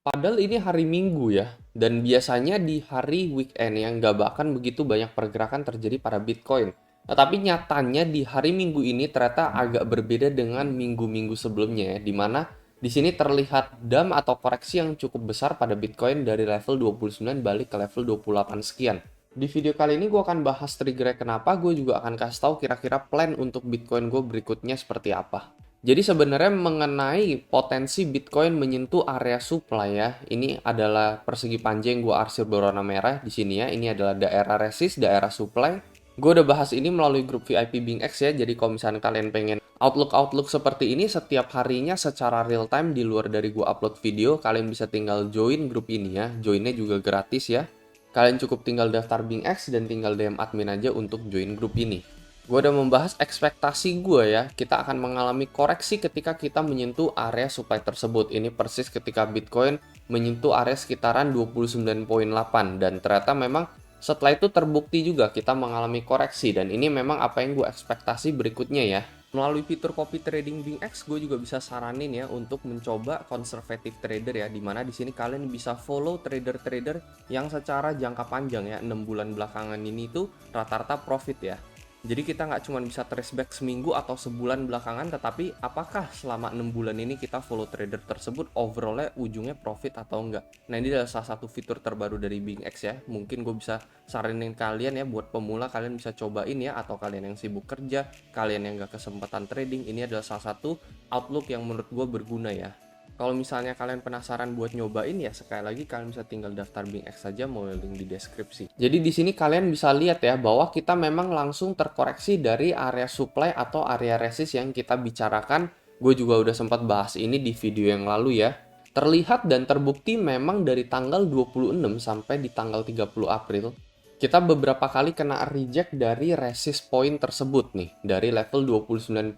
Padahal ini hari Minggu ya, dan biasanya di hari weekend yang nggak bahkan begitu banyak pergerakan terjadi pada Bitcoin. Nah, tapi nyatanya di hari Minggu ini ternyata agak berbeda dengan minggu-minggu sebelumnya ya, di mana di sini terlihat dump atau koreksi yang cukup besar pada Bitcoin dari level 29 balik ke level 28 sekian. Di video kali ini gue akan bahas triggernya kenapa, gue juga akan kasih tahu kira-kira plan untuk Bitcoin gue berikutnya seperti apa. Jadi sebenarnya mengenai potensi Bitcoin menyentuh area supply ya, ini adalah persegi panjang gue arsir berwarna merah di sini ya. Ini adalah daerah resist, daerah supply. Gue udah bahas ini melalui grup VIP BingX ya. Jadi kalau misalnya kalian pengen outlook seperti ini setiap harinya secara real time di luar dari gue upload video, kalian bisa tinggal join grup ini ya. Joinnya juga gratis ya. Kalian cukup tinggal daftar BingX dan tinggal DM admin aja untuk join grup ini. Gue udah membahas ekspektasi gue ya, kita akan mengalami koreksi ketika kita menyentuh area supply tersebut. Ini persis ketika Bitcoin menyentuh area sekitaran 29,8 dan ternyata memang setelah itu terbukti juga kita mengalami koreksi dan ini memang apa yang gue ekspektasi berikutnya ya. Melalui fitur copy trading BingX, gue juga bisa saranin ya untuk mencoba conservative trader ya, dimana di sini kalian bisa follow trader-trader yang secara jangka panjang ya, 6 bulan belakangan ini tuh rata-rata profit ya. Jadi kita nggak cuma bisa trace back seminggu atau sebulan belakangan, tetapi apakah selama 6 bulan ini kita follow trader tersebut overallnya ujungnya profit atau enggak. Nah ini adalah salah satu fitur terbaru dari BingX ya. Mungkin gue bisa saranin kalian ya buat pemula, kalian bisa cobain ya, atau kalian yang sibuk kerja, kalian yang nggak kesempatan trading, ini adalah salah satu outlook yang menurut gue berguna ya. Kalau misalnya kalian penasaran buat nyobain ya sekali lagi kalian bisa tinggal daftar BingX saja melalui link di deskripsi. Jadi di sini kalian bisa lihat ya bahwa kita memang langsung terkoreksi dari area supply atau area resist yang kita bicarakan. Gue juga udah sempat bahas ini di video yang lalu ya. Terlihat dan terbukti memang dari tanggal 26 sampai di tanggal 30 April kita beberapa kali kena reject dari resist point tersebut nih, dari level 29,8,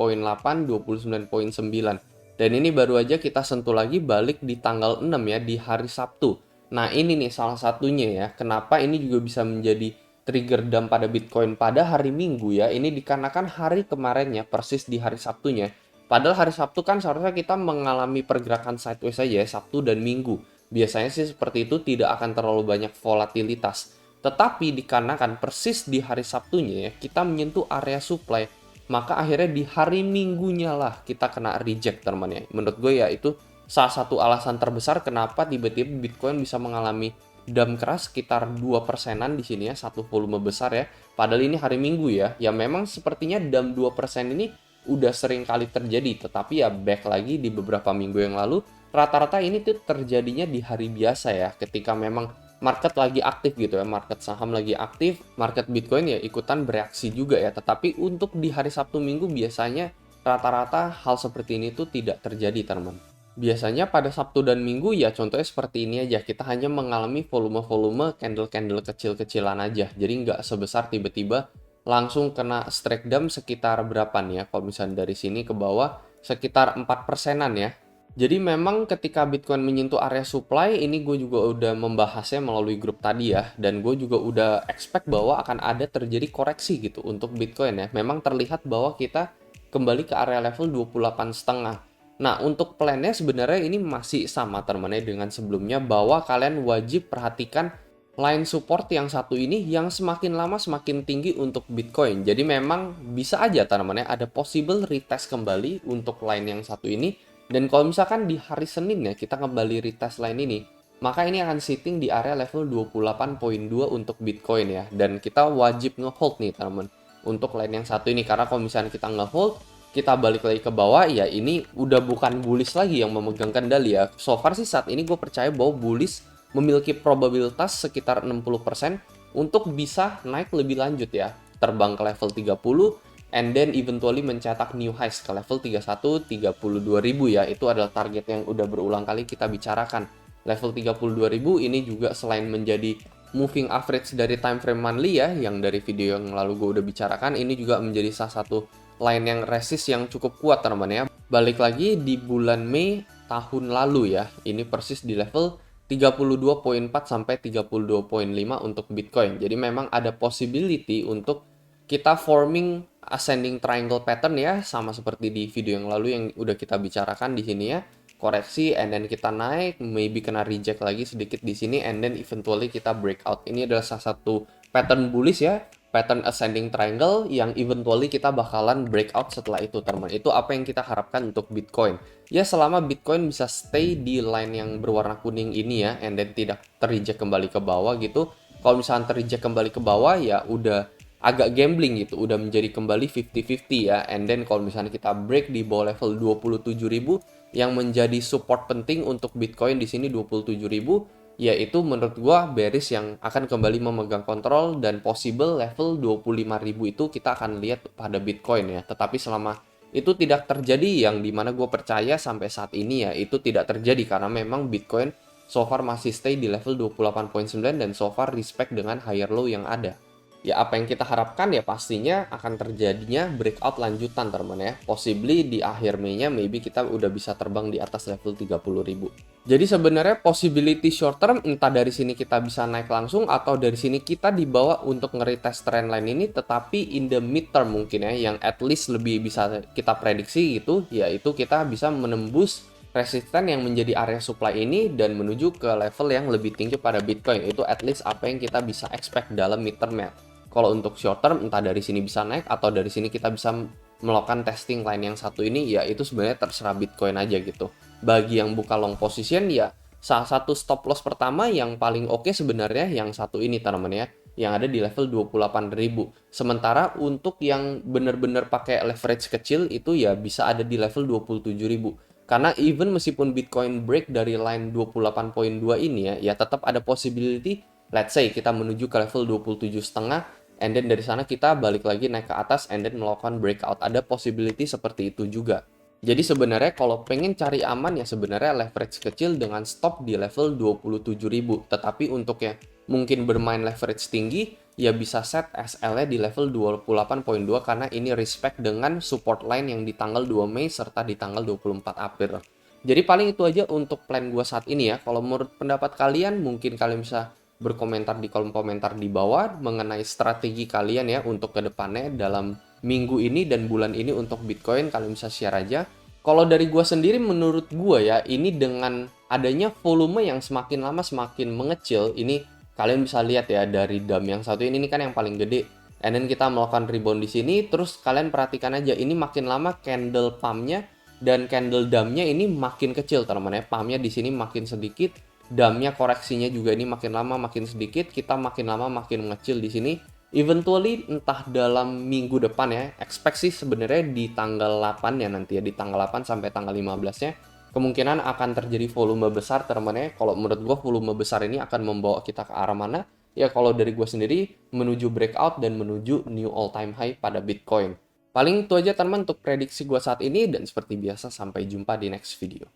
29,9. Dan ini baru aja kita sentuh lagi balik di tanggal 6 ya, di hari Sabtu. Nah ini nih salah satunya ya, kenapa ini juga bisa menjadi trigger dump pada Bitcoin pada hari Minggu ya. Ini dikarenakan hari kemarinnya persis di hari Sabtunya. Padahal hari Sabtu kan seharusnya kita mengalami pergerakan sideways saja ya, Sabtu dan Minggu. Biasanya sih seperti itu, tidak akan terlalu banyak volatilitas. Tetapi dikarenakan persis di hari Sabtunya ya, kita menyentuh area supply, maka akhirnya di hari Minggunya lah kita kena reject teman ya. Menurut gue ya itu salah satu alasan terbesar kenapa tiba-tiba Bitcoin bisa mengalami dump keras sekitar 2%-an di sini ya, satu volume besar ya. Padahal ini hari Minggu ya. Ya memang sepertinya dump 2% ini udah sering kali terjadi, tetapi ya back lagi di beberapa minggu yang lalu, rata-rata ini tuh terjadinya di hari biasa ya, ketika memang market lagi aktif gitu ya, market saham lagi aktif, market Bitcoin ya ikutan bereaksi juga ya. Tetapi untuk di hari Sabtu Minggu biasanya rata-rata hal seperti ini tuh tidak terjadi teman. Biasanya pada Sabtu dan Minggu ya contohnya seperti ini aja, kita hanya mengalami volume-volume candle-candle kecil-kecilan aja. Jadi nggak sebesar tiba-tiba langsung kena strike down sekitar berapa nih ya, kalau misalnya dari sini ke bawah sekitar 4%-an ya. Jadi memang ketika Bitcoin menyentuh area supply, ini gue juga udah membahasnya melalui grup tadi ya, dan gue juga udah expect bahwa akan ada terjadi koreksi gitu untuk Bitcoin ya. Memang terlihat bahwa kita kembali ke area level 28,5. Nah, untuk plannya sebenarnya ini masih sama teman-teman dengan sebelumnya, bahwa kalian wajib perhatikan line support yang satu ini yang semakin lama semakin tinggi untuk Bitcoin. Jadi memang bisa aja teman-teman ya ada possible retest kembali untuk line yang satu ini. Dan kalau misalkan di hari Senin ya kita kembali retest line ini, maka ini akan sitting di area level 28,2 untuk Bitcoin ya. Dan kita wajib ngehold nih teman-teman untuk line yang satu ini, karena kalau misalnya kita ngehold, kita balik lagi ke bawah ya, ini udah bukan bullish lagi yang memegang kendali ya. So far sih saat ini gue percaya bahwa bullish memiliki probabilitas sekitar 60% untuk bisa naik lebih lanjut ya, terbang ke level 30 and then eventually mencetak new highs ke level 32.000 ya. Itu adalah target yang udah berulang kali kita bicarakan. Level 32.000 ini juga selain menjadi moving average dari time frame monthly ya, yang dari video yang lalu gue udah bicarakan, ini juga menjadi salah satu line yang resist yang cukup kuat teman-teman ya. Balik lagi di bulan Mei tahun lalu ya, ini persis di level 32,4 sampai 32,5 untuk Bitcoin. Jadi memang ada possibility untuk kita forming ascending triangle pattern ya, sama seperti di video yang lalu yang udah kita bicarakan di sini ya. koreksi, and then kita naik, maybe kena reject lagi sedikit di sini, and then eventually kita breakout. Ini adalah salah satu pattern bullish ya, pattern ascending triangle yang eventually kita bakalan breakout setelah itu, teman. Itu apa yang kita harapkan untuk Bitcoin. Ya, selama Bitcoin bisa stay di line yang berwarna kuning ini ya, and then tidak terreject kembali ke bawah gitu. Kalau misalnya terreject kembali ke bawah, ya udah agak gambling gitu, udah menjadi kembali 50-50 ya. And then kalau misalnya kita break di bawah level 27.000 yang menjadi support penting untuk Bitcoin di sini 27.000, yaitu menurut gua bearish yang akan kembali memegang kontrol, dan possible level 25.000 itu kita akan lihat pada Bitcoin ya. Tetapi selama itu tidak terjadi, yang dimana gue percaya sampai saat ini ya itu tidak terjadi, karena memang Bitcoin so far masih stay di level 28.9 dan so far respect dengan higher low yang ada. Ya, apa yang kita harapkan ya pastinya akan terjadinya breakout lanjutan, teman ya. Possibly di akhir Mei-nya maybe kita udah bisa terbang di atas level 30.000. Jadi sebenarnya possibility short term entah dari sini kita bisa naik langsung atau dari sini kita dibawa untuk nge-retest trendline ini, tetapi in the mid term mungkin ya yang at least lebih bisa kita prediksi gitu, yaitu kita bisa menembus resisten yang menjadi area supply ini dan menuju ke level yang lebih tinggi pada Bitcoin. Itu at least apa yang kita bisa expect dalam mid term ya. Kalau untuk short term, entah dari sini bisa naik atau dari sini kita bisa melakukan testing line yang satu ini, ya itu sebenarnya terserah Bitcoin aja gitu. Bagi yang buka long position, ya salah satu stop loss pertama yang paling oke sebenarnya yang satu ini, teman ya, yang ada di level 28.000. Sementara untuk yang benar-benar pakai leverage kecil itu ya bisa ada di level 27.000. Karena even meskipun Bitcoin break dari line 28.2 ini ya tetap ada possibility, let's say kita menuju ke level 27,5, and then dari sana kita balik lagi naik ke atas and then melakukan breakout. Ada possibility seperti itu juga. Jadi sebenarnya kalau pengen cari aman ya sebenarnya leverage kecil dengan stop di level 27.000. Tetapi untuk yang mungkin bermain leverage tinggi, ya bisa set SL-nya di level 28.2 karena ini respect dengan support line yang di tanggal 2 Mei serta di tanggal 24 April. Jadi paling itu aja untuk plan gue saat ini ya. Kalau menurut pendapat kalian, mungkin kalian bisa berkomentar di kolom komentar di bawah mengenai strategi kalian ya untuk kedepannya dalam minggu ini dan bulan ini untuk Bitcoin. Kalian bisa share aja. Kalau dari gua sendiri, menurut gua ya ini dengan adanya volume yang semakin lama semakin mengecil, ini kalian bisa lihat ya dari DAM yang satu ini kan yang paling gede. And then kita melakukan rebound di sini, terus kalian perhatikan aja ini makin lama candle pump-nya dan candle DAM-nya ini makin kecil, teman-teman ya. Pump-nya di sini makin sedikit, DAM-nya koreksinya juga ini makin lama makin sedikit, kita makin lama makin mengecil di sini. Eventually entah dalam minggu depan ya, expect sih sebenarnya di tanggal 8 ya nanti ya, di tanggal 8 sampai tanggal 15-nya kemungkinan akan terjadi volume besar, teman-teman ya. Kalau menurut gua volume besar ini akan membawa kita ke arah mana? Ya kalau dari gua sendiri menuju breakout dan menuju new all time high pada Bitcoin. Paling itu aja teman untuk prediksi gua saat ini, dan seperti biasa sampai jumpa di next video.